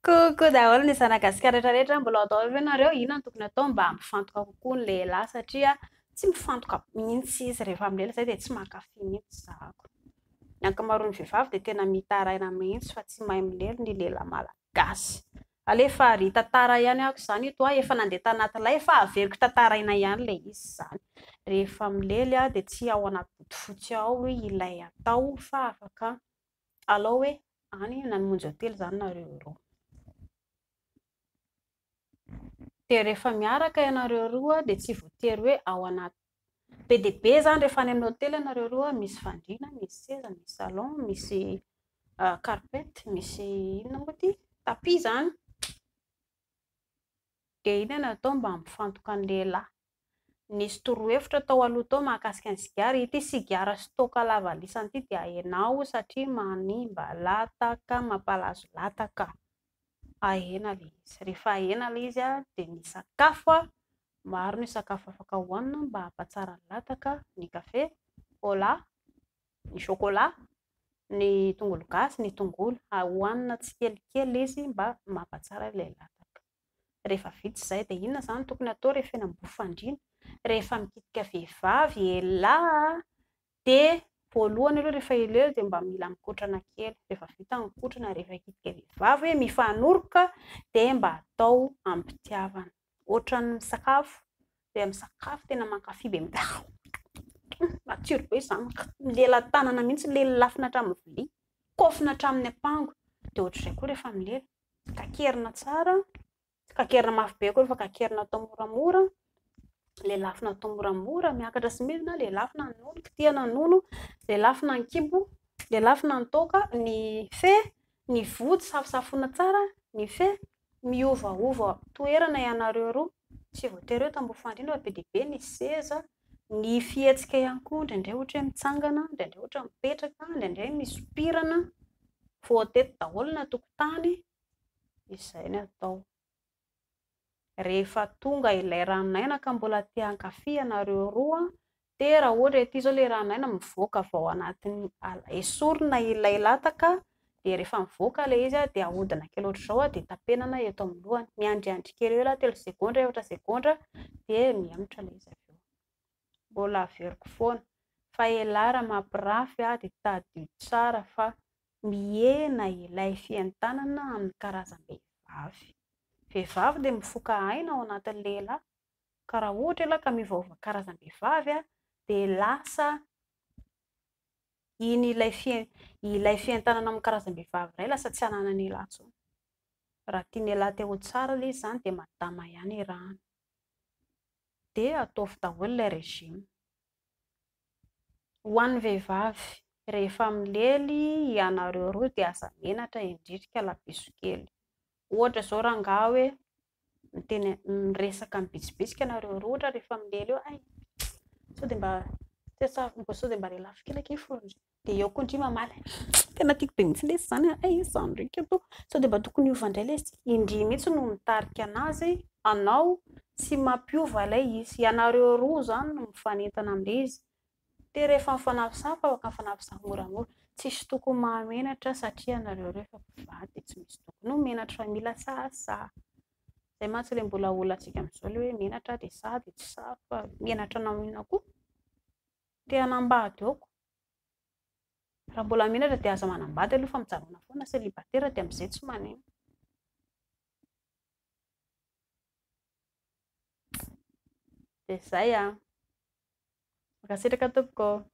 Koa daholo ny zanagasikara rehetrarehetra mbola atao avy ianareo, inona no tokony atao mba hampifantoka kokoa ny lehilahy satria tsy mifantoka mihitsy izy rehefa milehatra, izay dia tsy mankafy mihitsy zahako. Ny ankamaroan'ny vehivavy dia tena mitaraina mihitsy fa tsy mahay milehatra ny lehilahy malagasy. Alefa ry tantara ihany ako izany ito efa nandeha tanaty lahy efa averiko tantaraina ihany ilay izy izany. Rehefa milely dia tsy ao anaty bodofotsy ao ilay atao fa afaka alao hoe any namonjy hôtely izany nareo roa. Dia rehefa miaraka ianareo roa dia tsy voatery hoe ao anaty be dia be izany rehefa any amin'ny hôtely ianareo roa misy fandriana, misy seza, misy salon, misy carpette, misy inona moa ty tapis izany. Dia inona no atao mba hampifantoka ny lehilahy? Nisy torohevitra tao aloha tao mahakasika ny sigara. Ity sigara stoka lava lisana ity dia hainao satria manimba lataka, mampalazo lataka. Ahena ilay izy. Rehefa ahena ilay izy dia ny sakafo maro ny sakafo afaka hohanina mba hampatsara ny lataka: ny kafe, cola, ny chocolat, ny tongolo gasy, ny tongolo. Hohanina tsikelikely izy mba mampatsara ilay lataka. Rehefa vita izay dia inona izany tokony atao rehefa eny ambony rehefa mikitika vehivavy elahy dia voalohany aloha rehefa ileo dia mba mila mikotrana kely. Rehefa vita ny mikotrana rehefa hikitika vehivavy hoe mifanoroka dia mba atao ampitiavana ohatran'ny misakafo dia misakafo tena mankafy be matsiro be izany, milela tanana mihitsy, lelafina hatramin'ny vilia, kofina hatramin'ny ampango. Dia ohatr'izay koa rehefa milely, kakerina tsara, tsy kakerina mafy be koa fa kakerina atao moramora, lelafina atao moramora, miakatra sy midina, lelafina ny nono, kitihana ny nono, lelafina ny kibo, lelafina ny toaka, ny fe, ny vody safosafoina tsara, ny fe, miovaova toerana ianareo roa, tsy voatery hoe tamboho fandriana fa be dia be ny seza, ny fihetsika ihany koa, indraindray ohatra hoe mitsangana, indraindray ohatra mipetraka, indraindray misopirana, voatety daholo ny an-tokotany, izay no atao. Rehefa tonga ilay ranomaina ka mbola te hankafy ianareo roa dia raha ohatra ity izao ilay ranomaina mivoaka avy ao anatin'ny esorina ilay lataka dia rehefa mivoaka ilay izy dia ahodina kely ohatr'izao dia tapenana eto amin'ny lohany, miandriandry kely eo 3 segondra, efatra segondra dia mihamotra ilay izy avy eo. Mbola averiko foana fa ialahy raha mampirafy dia tadio tsara fa mihena ilay fientanana amin'ny karazam-behivavy. Vehivavy dia mifoka aina ao anatin'ny lehilahy ka raha ohatra ialahy ka miovaova karazam-behivavy dia lasa iny ilay fientanana amin'ny karazam-behivavy iray lasa tsy ananan'ny lehilahy intsony. Raha tian'ny lehilahy te ho tsara ilay izy izany dia madama ihany irahany dia ataovy daholo ilay rejima. Ho an'ny vehivavy rehefa milely ianareo roa dia aza menatra indrindrika labeso kely. Ohatra izao rangahy hoe miresaka mibitsibitsika ianareo roa ohatra rehefa milely eo, sao dia mba sao dia mba relafo kely ange fony, dia eo koa indry mamaly, tena tiako be mihitsy ilay izy izany, izany ndraika to, sao dia mba tokony hiova indray ilay izy, indry mihitsy no mitarika anazy, anao tsy mampiova ilay izy, ianareo roa izany no mifanentana amin'ilay izy. Dia rehefa mifanafisafa afaka mifanafisafa moramora, tsisy tokony mahamenatra satria ianareo roa efa mpivady dia tsy misy tokony ho menatra fa mila sahasaha. Izay mantsy ilay mbola olatsika amin'izao ilay hoe menatra dia sahy dia tsy sahy fa menatra anao inona koa? Te hanambady aoko. Raha mbola menatra dia aza manambady aloha fa mijanona foana, célibataire dia amin'izay tsy manino. Dia izay. Mankasitraka tompoko.